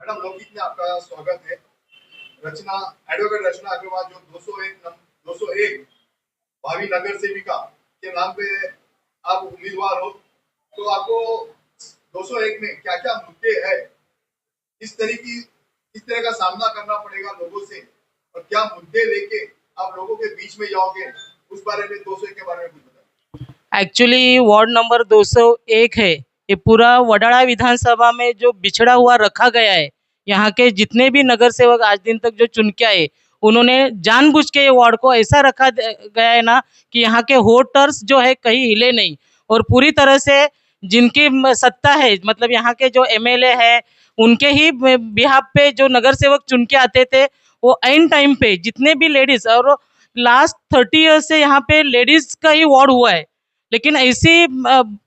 Madam लोकहित में आपका स्वागत है। रचना एडवोकेट रचना अग्रवाल जो 201 भावी नगर सेविका के नाम पे आप उम्मीदवार हो, तो आपको 201 में क्या क्या मुद्दे हैं, किस तरह का सामना करना पड़ेगा लोगों से, और क्या मुद्दे लेके आप लोगों के बीच में जाओगे, उस बारे में 201 के बारे में कुछ बताएं। एक्चुअली वार्ड नंबर 201 है। ये पूरा वडाला विधानसभा में जो बिछड़ा हुआ रखा गया है। यहाँ के जितने भी नगर सेवक आज दिन तक जो चुन के आए, उन्होंने जानबूझ के ये वार्ड को ऐसा रखा गया है ना कि यहाँ के वोटर्स जो है कहीं हिले नहीं, और पूरी तरह से जिनकी सत्ता है, मतलब यहाँ के जो एमएलए है, उनके ही बिहाफ पे जो नगर सेवक चुन के आते थे, वो एन टाइम पे जितने भी लेडीज, और लास्ट 30 ईयर्स से यहाँ पे लेडीज का ही वार्ड हुआ है, लेकिन ऐसी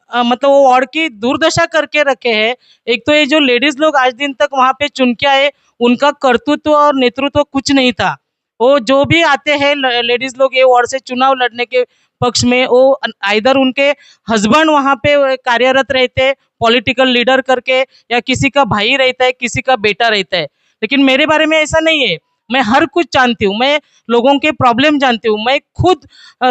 मतलब वो वार्ड की दुर्दशा करके रखे हैं। एक तो ये जो लेडीज लोग आज दिन तक वहाँ पे चुन के आए, उनका कर्तृत्व और नेतृत्व कुछ नहीं था। वो जो भी आते हैं लेडीज लोग ये वार्ड से चुनाव लड़ने के पक्ष में, वो आइदर उनके हस्बैंड वहाँ पे कार्यरत रहते पॉलिटिकल लीडर करके, या किसी का भाई रहता है, किसी का बेटा रहता है। लेकिन मेरे बारे में ऐसा नहीं है। मैं हर कुछ जानती हूँ, मैं लोगों के प्रॉब्लम जानती हूँ, मैं खुद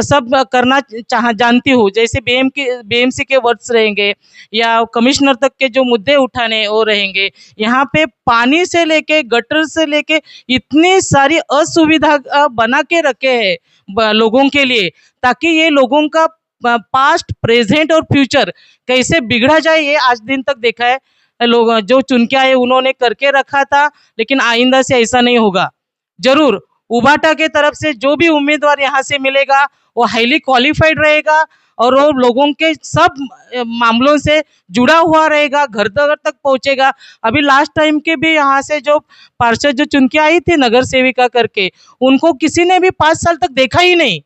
सब करना जानती हूँ। जैसे बीएमसी के वर्ड्स रहेंगे, या कमिश्नर तक के जो मुद्दे उठाने वो रहेंगे। यहाँ पे पानी से लेके गटर से लेके इतनी सारी असुविधा बना के रखे हैं लोगों के लिए, ताकि ये लोगों का पास्ट, प्रेजेंट और फ्यूचर कैसे बिगड़ा जाए, ये आज दिन तक देखा है। लोग जो चुन के आए उन्होंने करके रखा था, लेकिन आइंदा से ऐसा नहीं होगा। जरूर उबाटा के तरफ से जो भी उम्मीदवार यहाँ से मिलेगा, वो हाईली क्वालिफाइड रहेगा, और वो लोगों के सब मामलों से जुड़ा हुआ रहेगा, घर घर तक पहुंचेगा। अभी लास्ट टाइम के भी यहाँ से जो पार्षद जो चुन के आई थी नगर सेविका करके, उनको किसी ने भी 5 साल तक देखा ही नहीं।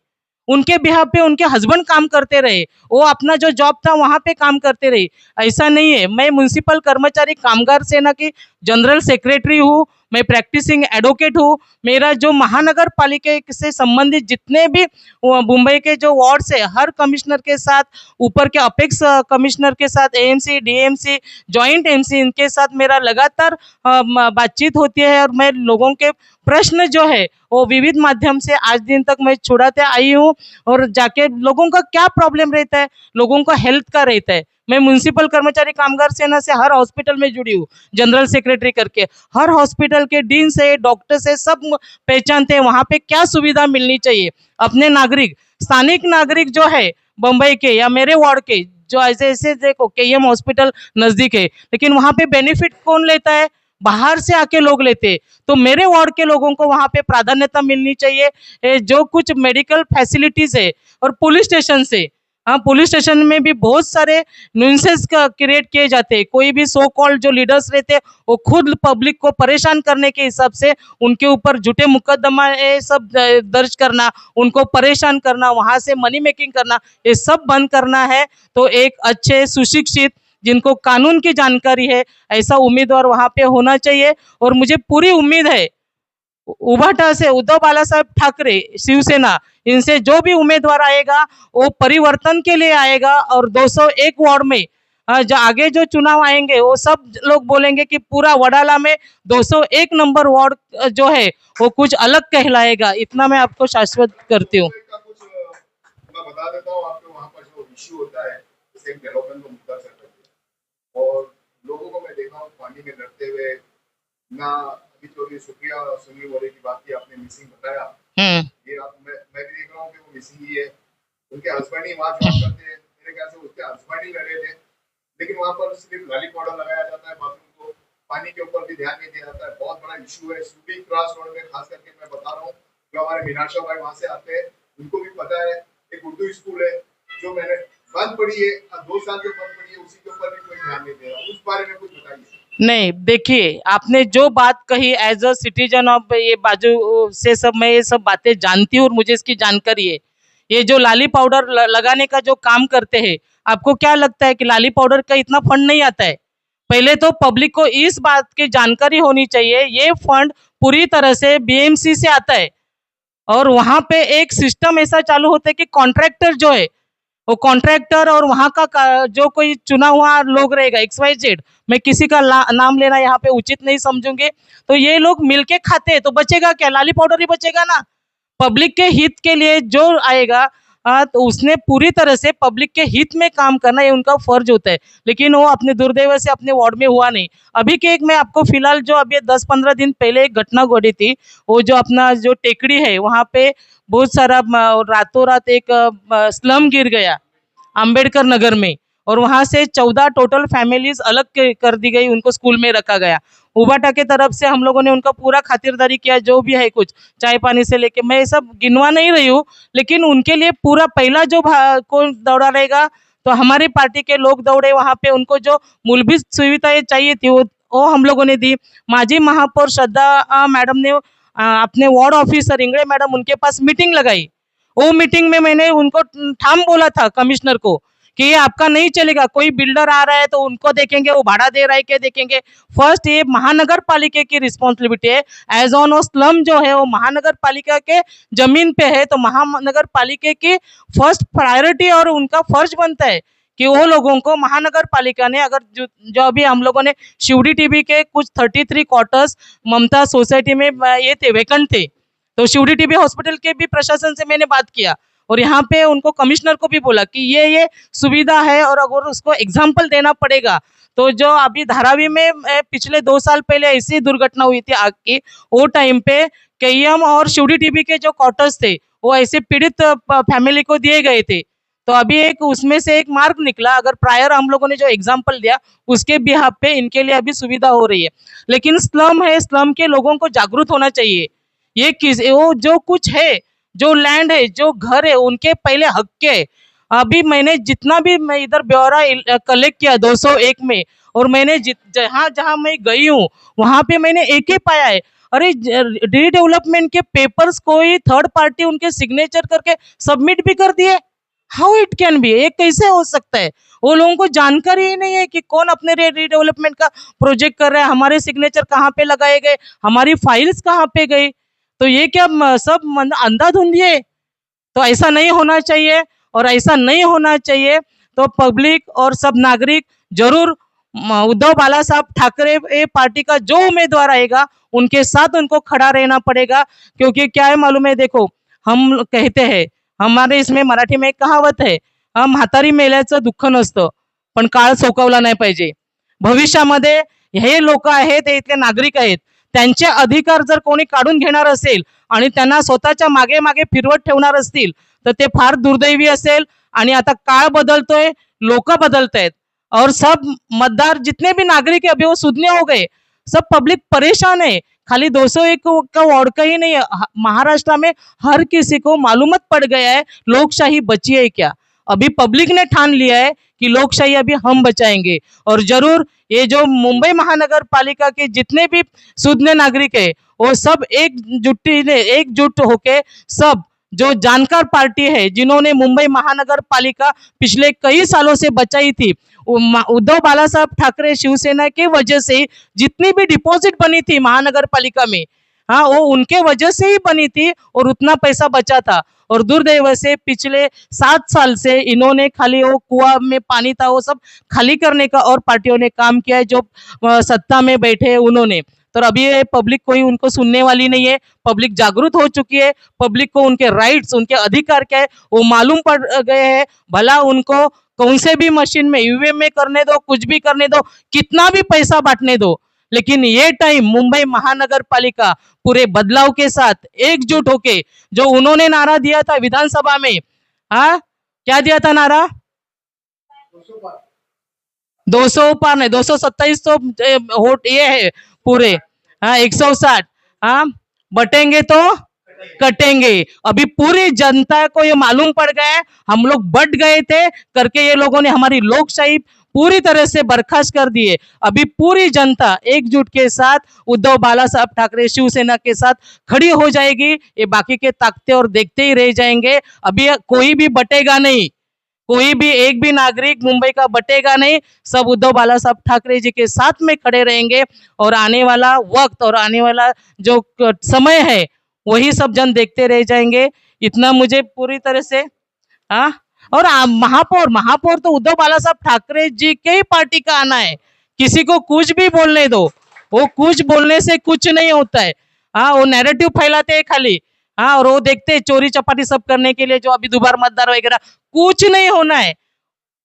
उनके बिहाफ पे उनके हस्बैंड काम करते रहे, वो अपना जो जॉब था वहाँ पे काम करते रहे। ऐसा नहीं है। मैं म्युनिसिपल कर्मचारी कामगार सेना की जनरल सेक्रेटरी हूँ, मैं प्रैक्टिसिंग एडवोकेट हूँ। मेरा जो महानगर पालिका से संबंधित जितने भी मुंबई के जो वार्ड्स है, हर कमिश्नर के साथ, ऊपर के अपेक्स कमिश्नर के साथ, एएमसी, डीएमसी, जॉइंट एमसी, इनके साथ मेरा लगातार बातचीत होती है, और मैं लोगों के प्रश्न जो है वो विविध माध्यम से आज दिन तक मैं छुड़ाते आई हूँ, और जाके लोगों का क्या प्रॉब्लम रहता है, लोगों का हेल्थ का रहता है। मैं म्युनिसिपल कर्मचारी कामगार सेना से हर हॉस्पिटल में जुड़ी हूँ जनरल सेक्रेटरी करके। हर हॉस्पिटल के डीन से, डॉक्टर से, सब पहचानते हैं वहाँ पे क्या सुविधा मिलनी चाहिए। अपने नागरिक, स्थानिक नागरिक जो है बम्बई के या मेरे वार्ड के, जो ऐसे ऐसे देखो केएम हॉस्पिटल नजदीक है, लेकिन वहाँ पे बेनिफिट कौन लेता है? बाहर से आके लोग लेते। तो मेरे वार्ड के लोगों को वहाँ पे प्राधान्यता मिलनी चाहिए। जो कुछ मेडिकल फैसिलिटीज है, और पुलिस स्टेशन से, हाँ, पुलिस स्टेशन में भी बहुत सारे न्यूसेंस क्रिएट किए जाते हैं। कोई भी सो कॉल्ड जो लीडर्स रहते हैं, वो खुद पब्लिक को परेशान करने के हिसाब से उनके ऊपर झूठे मुकदमा सब दर्ज करना, उनको परेशान करना, वहाँ से मनी मेकिंग करना, ये सब बंद करना है। तो एक अच्छे सुशिक्षित, जिनको कानून की जानकारी है, ऐसा उम्मीदवार वहाँ पे होना चाहिए। और मुझे पूरी उम्मीद है उबाटा से उद्धव बाला साहब ठाकरे, शिवसेना, इनसे जो भी उम्मीदवार आएगा वो परिवर्तन के लिए आएगा। और 201 वार्ड में जो आगे जो चुनाव आएंगे, वो सब लोग बोलेंगे कि पूरा वडाला में 201 नंबर वार्ड जो है वो कुछ अलग कहलाएगा। इतना मैं आपको शाश्वत करती हूँ। मैं बता देता हूँ आपके वहाँ पर जो इश्यू होता है, जैसे डेवलपमेंट का मुद्दा चल रहा है, और लोगों को मैं देखा हूँ पानी में लड़ते हुए ना। अभी तो ये सुप्रिया सुनील वोरे की बात की आपने, मिसिंग बताया, ये मैं भी देख रहा हूँ कि वो मिसिंग ही है। उनके हस्बैंड ही वहाँ जॉब करते हैं, मेरे ख्याल से उसके हस्बैंड ही लगे थे, लेकिन वहाँ पर सिर्फ गाली पाउडर लगाया जाता है, बाथरूम को पानी के ऊपर भी ध्यान नहीं दिया जाता है। बहुत बड़ा इशू है सूबी क्रॉस रोड में, खास करके मैं बता रहा हूँ, जो हमारे मीनाक्षी भाई वहाँ से आते हैं, उनको भी पता है। एक उर्दू स्कूल है जो मैंने बंद पड़ी है, 2 साल से बंद पड़ी है, उसी के ऊपर भी कोई ध्यान नहीं दे रहा। उस बारे में कुछ बताइए। नहीं, देखिए, आपने जो बात कही, एज अ सिटीजन ऑफ ये बाजू से सब मैं ये सब बातें जानती हूँ, और मुझे इसकी जानकारी है। ये जो लाली पाउडर लगाने का जो काम करते हैं, आपको क्या लगता है कि लाली पाउडर का इतना फंड नहीं आता है? पहले तो पब्लिक को इस बात की जानकारी होनी चाहिए, ये फंड पूरी तरह से बीएमसी से आता है। और वहाँ पे एक सिस्टम ऐसा चालू होता है कि कॉन्ट्रैक्टर जो है, वो कॉन्ट्रैक्टर और वहाँ का जो कोई चुना हुआ लोग रहेगा XYZ, मैं किसी का नाम लेना यहाँ पे उचित नहीं समझूंगी। तो ये लोग मिलके खाते हैं तो बचेगा क्या, लाली पाउडर ही बचेगा ना। पब्लिक के हित के लिए जो आएगा तो उसने पूरी तरह से पब्लिक के हित में काम करना ये उनका फर्ज होता है, लेकिन वो अपने दुर्दैव से अपने वार्ड में हुआ नहीं। अभी के एक मैं आपको फिलहाल जो अभी 10-15 दिन पहले एक घटना घटी थी, वो जो अपना जो टेकड़ी है वहाँ पे बहुत सारा रातों रात एक स्लम गिर गया अंबेडकर नगर में, और वहां से 14 टोटल फैमिलीज अलग कर दी गई, उनको स्कूल में रखा गया। उबाटा के तरफ से हम लोगों ने उनका पूरा खातिरदारी किया, जो भी है कुछ चाय पानी से लेके, मैं ये सब गिनवा नहीं रही हूँ, लेकिन उनके लिए पूरा पहला जो कौन दौड़ा रहेगा तो हमारी पार्टी के लोग दौड़े वहाँ पे, उनको जो मूलभूत सुविधाएं चाहिए थी वो हम लोगों ने दी। माजी महापौर श्रद्धा मैडम ने अपने वार्ड ऑफिसर इंगड़े मैडम उनके पास मीटिंग लगाई। वो मीटिंग में मैंने उनको ठाम बोला था कमिश्नर को कि ये आपका नहीं चलेगा, कोई बिल्डर आ रहा है तो उनको देखेंगे वो भाड़ा दे रहा है क्या देखेंगे, फर्स्ट ये महानगर पालिका की रिस्पॉन्सिबिलिटी है। एज ऑन वो स्लम जो है वो महानगर पालिका के जमीन पे है, तो महानगर पालिका की फर्स्ट प्रायोरिटी और उनका फर्ज बनता है कि वो लोगों को महानगर पालिका ने अगर जो अभी हम लोगों ने शिवड़ी टीबी के कुछ 33 क्वार्टर्स ममता सोसाइटी में ये थे वैकेंट थे, तो शिवड़ी टीबी हॉस्पिटल के भी प्रशासन से मैंने बात किया और यहाँ पे उनको कमिश्नर को भी बोला कि ये सुविधा है और अगर उसको एग्जाम्पल देना पड़ेगा। तो जो अभी धारावी में पिछले 2 साल पहले ऐसी दुर्घटना हुई थी आग की, वो टाइम पे केईएम और शिवड़ी टीबी के जो क्वार्टर्स थे वो ऐसे पीड़ित फैमिली को दिए गए थे। तो अभी एक उसमें से एक मार्ग निकला, अगर प्रायर हम लोगों ने जो एग्जाम्पल दिया उसके बिहाफ पे इनके लिए अभी सुविधा हो रही है। लेकिन स्लम है, स्लम के लोगों को जागरूक होना चाहिए। ये वो जो कुछ है, जो लैंड है, जो घर है, उनके पहले हक के। अभी मैंने जितना भी मैं इधर ब्यौरा कलेक्ट किया 201 में, और मैंने जहाँ जहाँ मैं गई हूँ वहाँ पे मैंने एक ही पाया है, अरे रीडेवलपमेंट के पेपर्स कोई थर्ड पार्टी उनके सिग्नेचर करके सबमिट भी कर दिए। हाउ इट कैन बी, ये कैसे हो सकता है? वो लोगों को जानकारी ही नहीं है कि कौन अपने रीडेवलपमेंट का प्रोजेक्ट कर रहा है, हमारे सिग्नेचर कहाँ पे लगाए गए, हमारी फाइल्स कहाँ पे गई। तो ये क्या सब अंधाधुंधी है? तो ऐसा नहीं होना चाहिए, और ऐसा नहीं होना चाहिए तो पब्लिक और सब नागरिक जरूर उद्धव बाला साहब ठाकरे पार्टी का जो उम्मीदवार आएगा उनके साथ उनको खड़ा रहना पड़ेगा। क्योंकि क्या है मालूम है, देखो हम कहते हैं, हमारे इसमें मराठी में एक कहावत है, म्हातारी मेल्याचं दुःख नसतं पण काळ सोकवला नाही पाहिजे। भविष्यामध्ये हे लोक आहेत, हे इथले नागरिक आहेत, त्यांचे अधिकार जर कोणी काढून घेणार असेल आणि त्यांना स्वतःच्या मागे मागे फिरवत ठेवणार असतील तर ते फार दुर्दैवी असेल। आणि आता काळ बदलतोय, लोक बदलतायत, और सब मतदार जितने भी नागरिक है अभी वो सुधने हो गए, सब पब्लिक परेशान है। खाली 201 का वार्ड का ही नहीं है, महाराष्ट्र में हर किसी को मालूमत पड़ गया है लोकशाही बची है क्या। अभी पब्लिक ने ठान लिया है कि लोकशाही अभी हम बचाएंगे, और जरूर ये जो मुंबई महानगर पालिका के जितने भी सुधने नागरिक है वो सब एकजुट होके, सब जो जानकार पार्टी है जिन्होंने मुंबई महानगर पालिका पिछले कई सालों से बचाई थी, उद्धव बाला साहब ठाकरे शिवसेना के वजह से जितनी भी डिपॉजिट बनी थी महानगर पालिका में, हाँ वो उनके वजह से ही बनी थी और उतना पैसा बचा था। और दुर्दैव से पिछले 7 साल से इन्होंने खाली वो कुआं में पानी था वो सब खाली करने का और पार्टियों ने काम किया है, जो सत्ता में बैठे उन्होंने। तो अभी ये पब्लिक कोई उनको सुनने वाली नहीं है, पब्लिक जागरूक हो चुकी है, पब्लिक को उनके राइट्स, उनके अधिकार क्या है वो मालूम पड़ गए हैं। भला उनको कौन से भी मशीन में ईवीएम में करने दो, कुछ भी करने दो, कितना भी पैसा बांटने दो, लेकिन ये टाइम मुंबई महानगर पालिका पूरे बदलाव के साथ एकजुट होके, जो उन्होंने नारा दिया था विधानसभा में, हाँ क्या दिया था नारा, 200 पार नहीं 227 तो वोट ये है पूरे, हाँ 160, हाँ बटेंगे तो कटेंगे। अभी पूरी जनता को ये मालूम पड़ गया है हम लोग बट गए थे करके, ये लोगों ने हमारी लोकशाही पूरी तरह से बर्खास्त कर दी है। अभी पूरी जनता एकजुट के साथ उद्धव बाला साहब ठाकरे शिवसेना के साथ खड़ी हो जाएगी। ये बाकी के ताकते और देखते ही रह जाएंगे। अभी कोई भी बटेगा नहीं, कोई भी एक भी नागरिक मुंबई का बटेगा नहीं, सब उद्धव बाला साहब ठाकरे जी के साथ में खड़े रहेंगे। और आने वाला वक्त और आने वाला जो समय है वही सब जन देखते रह जाएंगे। इतना मुझे पूरी तरह से, हाँ। और महापौर तो उद्धव बाला साहब ठाकरे जी के ही पार्टी का आना है, किसी को कुछ भी बोलने दो, वो कुछ बोलने से कुछ नहीं होता है। हाँ, वो नैरेटिव फैलाते हैं खाली। हाँ, और वो देखते हैं चोरी चपाटी सब करने के लिए, जो अभी दोबारा मतदार वगैरह कुछ नहीं होना है।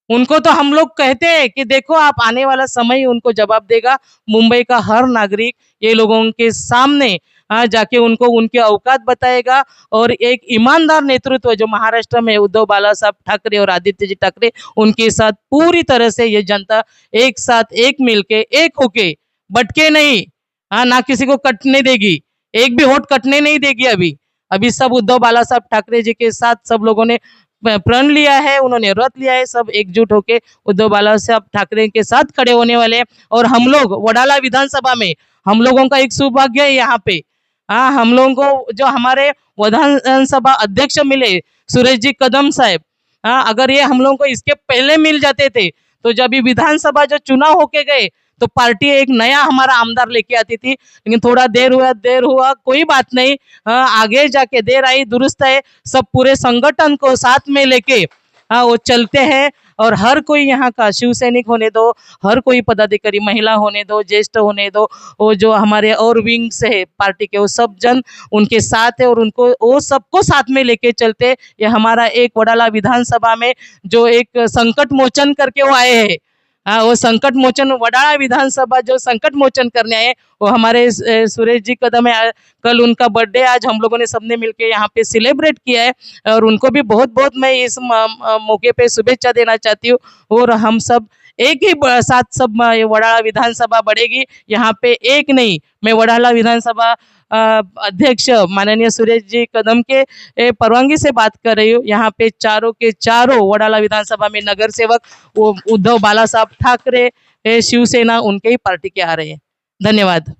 उनको तो हम लोग कहते हैं कि देखो आप आने वाला समय ही उनको जवाब देगा। मुंबई का हर नागरिक ये लोगों के सामने जाके उनको उनके औकात बताएगा, और एक ईमानदार नेतृत्व जो महाराष्ट्र में उद्धव बाला साहब ठाकरे और आदित्य जी ठाकरे, उनके साथ पूरी तरह से ये जनता एक साथ एक मिलके एक होके बटके नहीं, ना किसी को कटने देगी, एक भी वोट कटने नहीं देगी। अभी अभी सब उद्धव बाला साहब ठाकरे जी के साथ सब लोगों ने प्रण लिया है, उन्होंने व्रत लिया है, सब एकजुट होके उद्धव बाला साहब ठाकरे के साथ खड़े होने वाले हैं। और हम लोग वडाला विधानसभा में हम लोगों का एक सौभाग्य है यहाँ पे। हाँ, हम लोगों को जो हमारे विधानसभा अध्यक्ष मिले सुरेश जी कदम साहब, हाँ, अगर ये हम लोगों को इसके पहले मिल जाते थे तो जब ये विधानसभा जो चुनाव होके गए तो पार्टी एक नया हमारा आमदार लेके आती थी, लेकिन थोड़ा देर हुआ, कोई बात नहीं। आगे जाके देर आई दुरुस्त है। सब पूरे संगठन को साथ में लेके वो चलते हैं, और हर कोई यहाँ का शिव सैनिक होने दो, हर कोई पदाधिकारी, महिला होने दो, ज्येष्ठ होने दो, वो जो हमारे और विंग्स है पार्टी के, वो सब जन उनके साथ है और उनको वो सबको साथ में लेके चलते। ये हमारा एक वडाला विधानसभा में जो एक संकट मोचन करके वो आए हैं, वो संकट मोचन वडाला विधानसभा जो संकट मोचन करने आए, वो हमारे सुरेश जी कदम है। कल उनका बर्थडे, आज हम लोगों ने सबने मिलके यहाँ पे सेलिब्रेट किया है, और उनको भी बहुत बहुत मैं इस मौके पे शुभेच्छा देना चाहती हूँ। और हम सब एक ही साथ सब वडाला विधानसभा बढ़ेगी यहाँ पे, एक नहीं। मैं वडाला विधानसभा अध्यक्ष माननीय सुरेश जी कदम के परवानगी से बात कर रही हूँ। यहाँ पे चारों के चारों वडाला विधानसभा में नगर सेवक वो उद्धव बाला साहब ठाकरे, शिवसेना, उनके ही पार्टी के आ रहे हैं। धन्यवाद।